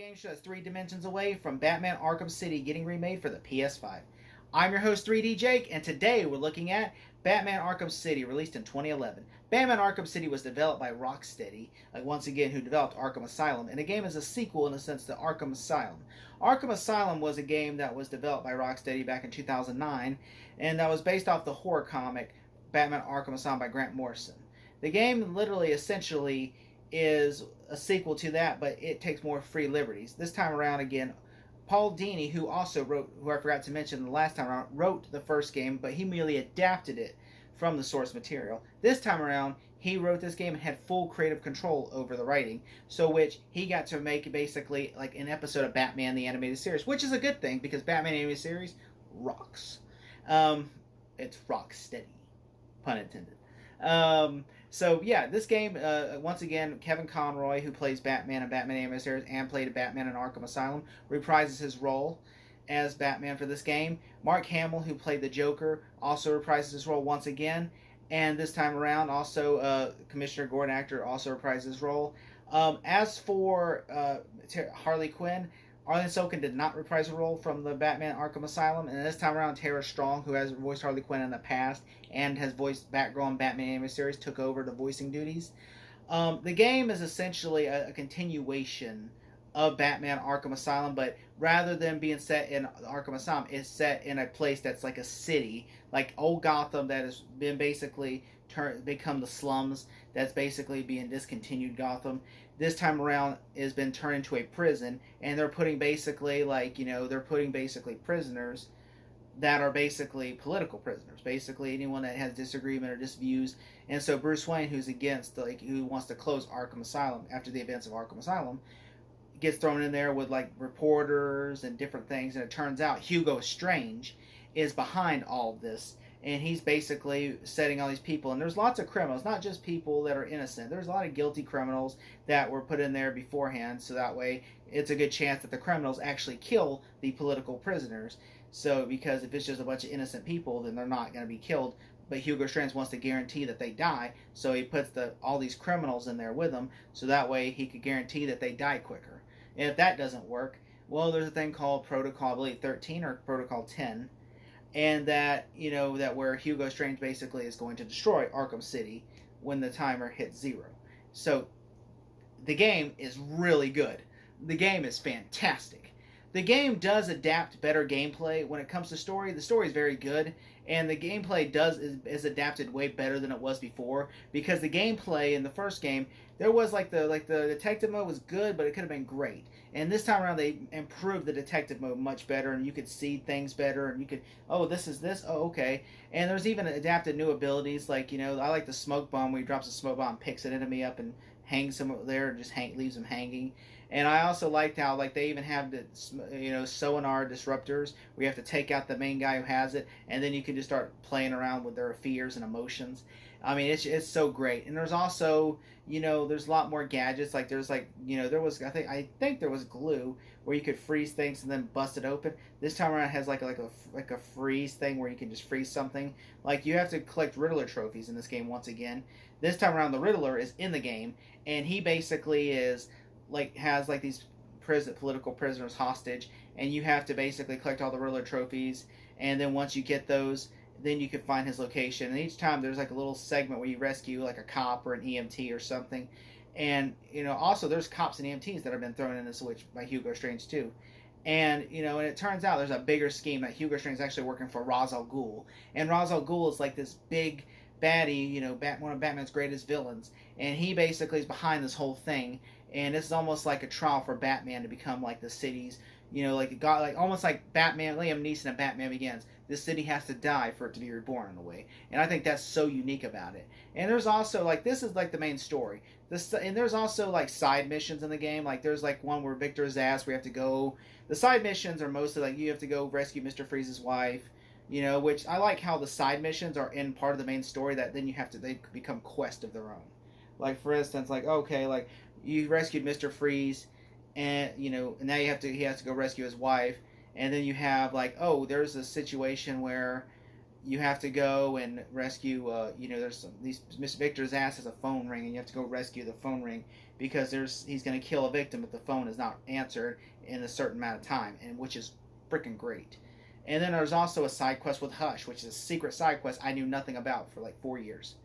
game show that's 3 dimensions away from Batman Arkham City getting remade for the PS5. I'm your host 3D Jake, and today we're looking at Batman Arkham City, released in 2011. Batman Arkham City was developed by Rocksteady, once again, who developed Arkham Asylum, and the game is a sequel in a sense to Arkham Asylum. Arkham Asylum was a game that was developed by Rocksteady back in 2009, and that was based off the horror comic Batman Arkham Asylum by Grant Morrison. The game literally, essentially, is a sequel to that, but it takes more free liberties. This time around, again, Paul Dini, who also wrote, who I forgot to mention the last time around, wrote the first game, but he merely adapted it from the source material. This time around, he wrote this game and had full creative control over the writing, so which he got to make basically like an episode of Batman the Animated Series, which is a good thing because Batman the Animated Series rocks. It's rock steady, pun intended. So yeah, this game, once again, Kevin Conroy, who plays Batman in Batman Animated Series and played Batman in Arkham Asylum, reprises his role as Batman for this game. Mark Hamill, who played the Joker, also reprises his role once again. And this time around, also Commissioner Gordon, actor, also reprises his role. As for Harley Quinn, Arlen Sorkin did not reprise a role from the Batman Arkham Asylum, and this time around, Tara Strong, who has voiced Harley Quinn in the past and has voiced Batgirl Batman Animated Series, took over the voicing duties. The game is essentially a continuation of Batman Arkham Asylum, but rather than being set in Arkham Asylum, it's set in a place that's like a city, like old Gotham that has been basically become the slums, that's basically being discontinued Gotham. This time around has been turned into a prison, and they're putting basically prisoners that are basically political prisoners, basically anyone that has disagreement or disviews. And so Bruce Wayne, who's against, who wants to close Arkham Asylum after the events of Arkham Asylum, gets thrown in there with reporters and different things, and it turns out Hugo Strange is behind all of this, and he's basically setting all these people, and there's lots of criminals, not just people that are innocent. There's a lot of guilty criminals that were put in there beforehand, so that way it's a good chance that the criminals actually kill the political prisoners. So because if it's just a bunch of innocent people, then they're not going to be killed. But Hugo Strange wants to guarantee that they die, so he puts all these criminals in there with him, so that way he could guarantee that they die quicker. And if that doesn't work, well, there's a thing called Protocol, I believe, 13 or Protocol 10, and that, that where Hugo Strange basically is going to destroy Arkham City when the timer hits 0. So the game is really good. The game is fantastic. The game does adapt better gameplay when it comes to story. The story is very good, and the gameplay is adapted way better than it was before, because the gameplay in the first game, there was the detective mode was good, but it could have been great. And this time around, they improved the detective mode much better, and you could see things better, and you could, oh, this is this, oh, okay. And there's even adapted new abilities, I like the smoke bomb, where he drops a smoke bomb, picks an enemy up, and hangs him there, and just leaves him hanging. And I also liked how they even have the sonar disruptors where you have to take out the main guy who has it, and then you can just start playing around with their fears and emotions. I mean, it's so great. And there's also there's a lot more gadgets. There was I think there was glue where you could freeze things and then bust it open. This time around it has like a freeze thing where you can just freeze something. You have to collect Riddler trophies in this game once again. This time around the Riddler is in the game, and he basically is has these political prisoners hostage, and you have to basically collect all the Riddler trophies, and then once you get those, then you can find his location. And each time there's a little segment where you rescue a cop or an EMT or something. And also there's cops and EMTs that have been thrown in the switch by Hugo Strange too. And and it turns out there's a bigger scheme that Hugo Strange is actually working for Ra's al Ghul, and Ra's al Ghul is this big baddie, one of Batman's greatest villains, and he basically is behind this whole thing. And this is almost like a trial for Batman to become the city's, almost like Batman, Liam Neeson and Batman Begins. This city has to die for it to be reborn in a way. And I think that's so unique about it. And there's also, this is the main story. And there's also, side missions in the game. There's, one where Victor Zsasz, where you have to go. The side missions are mostly, you have to go rescue Mr. Freeze's wife. Which I like how the side missions are in part of the main story that then they become quests of their own. For instance, okay, you rescued Mr. Freeze, and now he has to go rescue his wife, and then you have oh, there's a situation where you have to go and rescue. There's these Miss Victor's ass has a phone ring, and you have to go rescue the phone ring because he's going to kill a victim if the phone is not answered in a certain amount of time, and which is freaking great. And then there's also a side quest with Hush, which is a secret side quest I knew nothing about for like 4 years.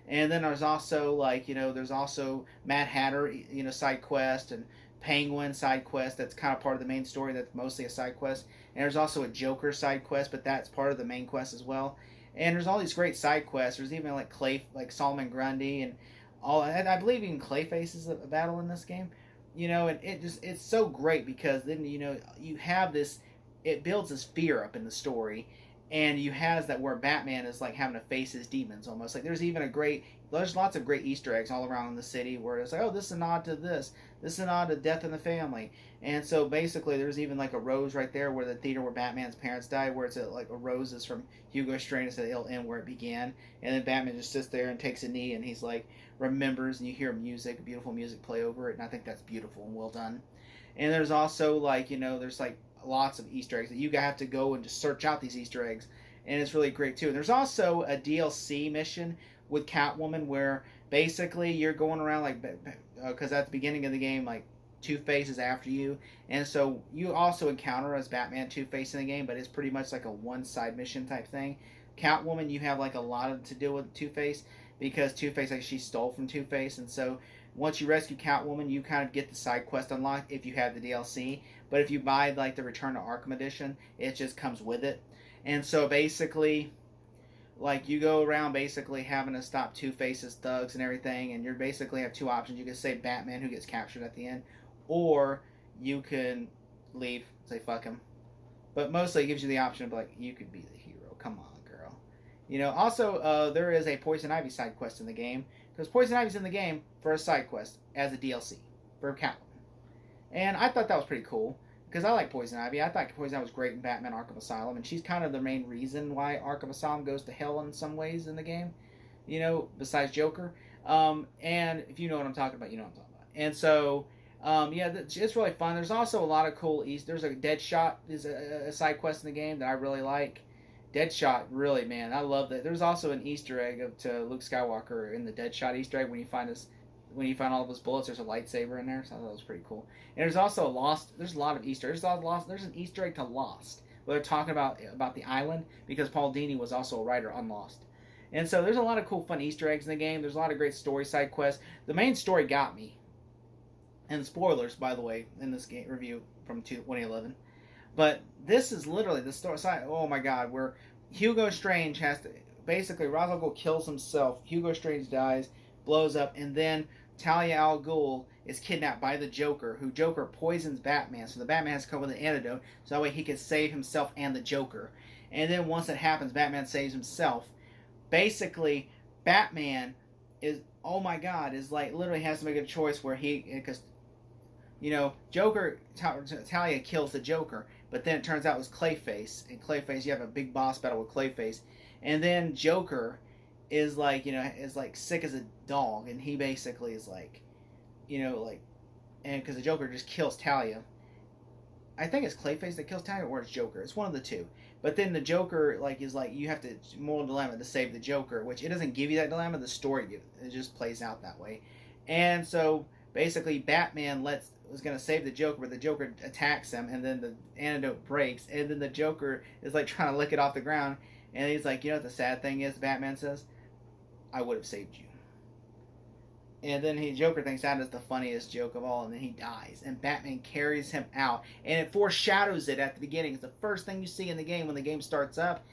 And then there's also there's also Mad Hatter, side quest, and Penguin side quest that's kind of part of the main story that's mostly a side quest. And there's also a Joker side quest, but that's part of the main quest as well. And there's all these great side quests. There's even like Solomon Grundy and all. And I believe even Clayface is a battle in this game. And it's so great because then you have this. It builds this fear up in the story, and you have that where Batman is like having to face his demons almost. Like there's lots of great Easter eggs all around the city where it's like, oh, this is a nod to this is a nod to Death in the Family. And so basically there's even like a rose right there where the theater where Batman's parents died, where it's like a rose is from Hugo Strange, so it'll end where it began. And then Batman just sits there and takes a knee, and he's like remembers, and you hear music, beautiful music play over it, and I think that's beautiful and well done. And there's also there's like lots of Easter eggs that you have to go and just search out these Easter eggs, and it's really great too. And there's also a DLC mission with Catwoman where basically you're going around because at the beginning of the game like Two-Face is after you, and so you also encounter as Batman Two-Face in the game, but it's pretty much like a one-side mission type thing. Catwoman, you have like a lot to do with Two-Face because Two-Face she stole from Two-Face, and so once you rescue Catwoman, you kind of get the side quest unlocked if you have the DLC. But if you buy like the Return to Arkham edition, it just comes with it. And so basically, you go around basically having to stop Two-Face's thugs and everything, and you basically have two options. You can say Batman who gets captured at the end, or you can leave, say fuck him. But mostly it gives you the option of you could be the hero. Come on, girl. Also there is a Poison Ivy side quest in the game. Because Poison Ivy's in the game for a side quest as a DLC for Catwoman. And I thought that was pretty cool. Because I like Poison Ivy. I thought Poison Ivy was great in Batman Arkham Asylum. And she's kind of the main reason why Arkham Asylum goes to hell in some ways in the game. Besides Joker. And if you know what I'm talking about, you know what I'm talking about. And so, it's really fun. There's also a lot of cool There's a Deadshot is a side quest in the game that I really like. Deadshot, really, man, I love that. There's also an Easter egg to Luke Skywalker in the Deadshot Easter egg when you find all of his bullets. There's a lightsaber in there, so I thought that was pretty cool. And there's also there's a lot of Easter. There's an Easter egg to Lost, where they're talking about the island because Paul Dini was also a writer on Lost. And so there's a lot of cool, fun Easter eggs in the game. There's a lot of great story side quests. The main story got me. And spoilers, by the way, in this game review from 2011. But this is literally the story side. Oh my God, where Hugo Strange has to basically Ra's al Ghul kills himself. Hugo Strange dies, blows up, and then Talia al Ghul is kidnapped by the Joker, who Joker poisons Batman. So the Batman has to come with an antidote, so that way he can save himself and the Joker. And then once it happens, Batman saves himself. Basically, Batman is literally has to make a choice where because Joker Talia kills the Joker. But then it turns out it was Clayface. And Clayface, you have a big boss battle with Clayface. And then Joker is sick as a dog. And he basically is and because the Joker just kills Talia. I think it's Clayface that kills Talia or it's Joker. It's one of the two. But then the Joker, you have to, moral dilemma to save the Joker. Which it doesn't give you that dilemma. The story gives it. It just plays out that way. And so basically Batman was going to save the Joker, but the Joker attacks him, and then the antidote breaks, and then the Joker is trying to lick it off the ground, and he's like, what the sad thing is, Batman says, I would have saved you. And then Joker thinks that is the funniest joke of all, and then he dies, and Batman carries him out, and it foreshadows it at the beginning. It's the first thing you see in the game when the game starts up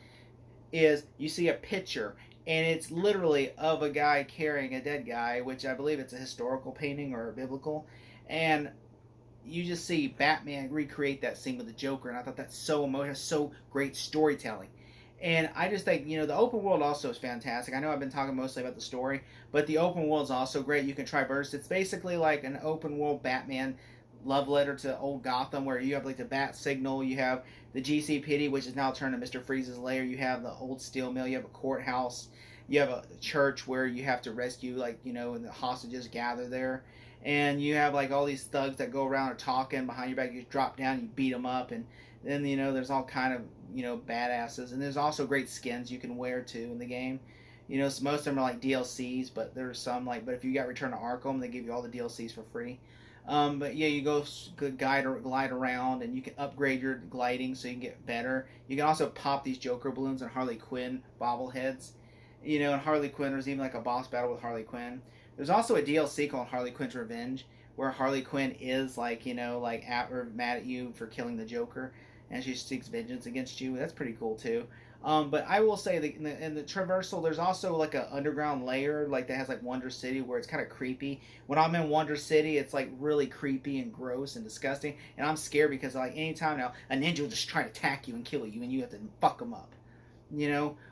is you see a picture, and it's literally of a guy carrying a dead guy, which I believe it's a historical painting or biblical, and you just see Batman recreate that scene with the Joker, and I thought that's so emotional, so great storytelling. And I just think, the open world also is fantastic. I know I've been talking mostly about the story, but the open world is also great. You can traverse. It's basically like an open world Batman love letter to old Gotham, where you have the Bat Signal, you have the GCPD, which is now turned to Mr. Freeze's lair, you have the old steel mill, you have a courthouse, you have a church where you have to rescue, and the hostages gather there. And you have all these thugs that go around and talking behind your back. You drop down, you beat them up, and Then there's all kind of badasses, and there's also great skins you can wear too in the game. So most of them are like DLCs, but there's some but if you got Return to Arkham, they give you all the DLCs for free. But yeah, you go glide around, and you can upgrade your gliding so you can get better. You can also pop these Joker balloons and Harley Quinn bobbleheads. And Harley Quinn, there's even like a boss battle with Harley Quinn. There's also a DLC called Harley Quinn's Revenge, where Harley Quinn is or mad at you for killing the Joker, and she seeks vengeance against you. That's pretty cool too. But I will say that in the traversal, there's also like an underground layer that has like Wonder City, where it's kind of creepy. When I'm in Wonder City, it's like really creepy and gross and disgusting, and I'm scared because anytime now a ninja will just try to attack you and kill you, and you have to fuck them up.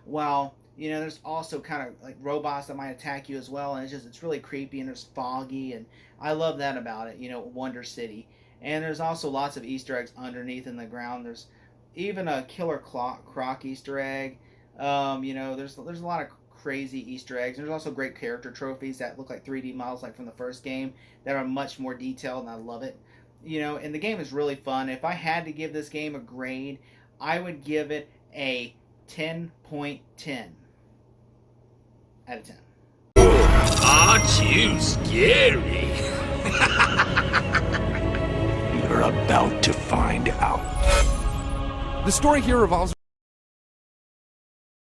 While there's also kind of like robots that might attack you as well, and it's really creepy, and there's foggy, and I love that about it. Wonder City, and there's also lots of Easter eggs underneath in the ground. There's even a Killer Croc Easter egg. There's a lot of crazy Easter eggs. There's also great character trophies that look like 3D models like from the first game that are much more detailed, and I love it. And the game is really fun. If I had to give this game a grade, I would give it a 10.10 out of 10. Aren't you scary? You're about to find out. The story here revolves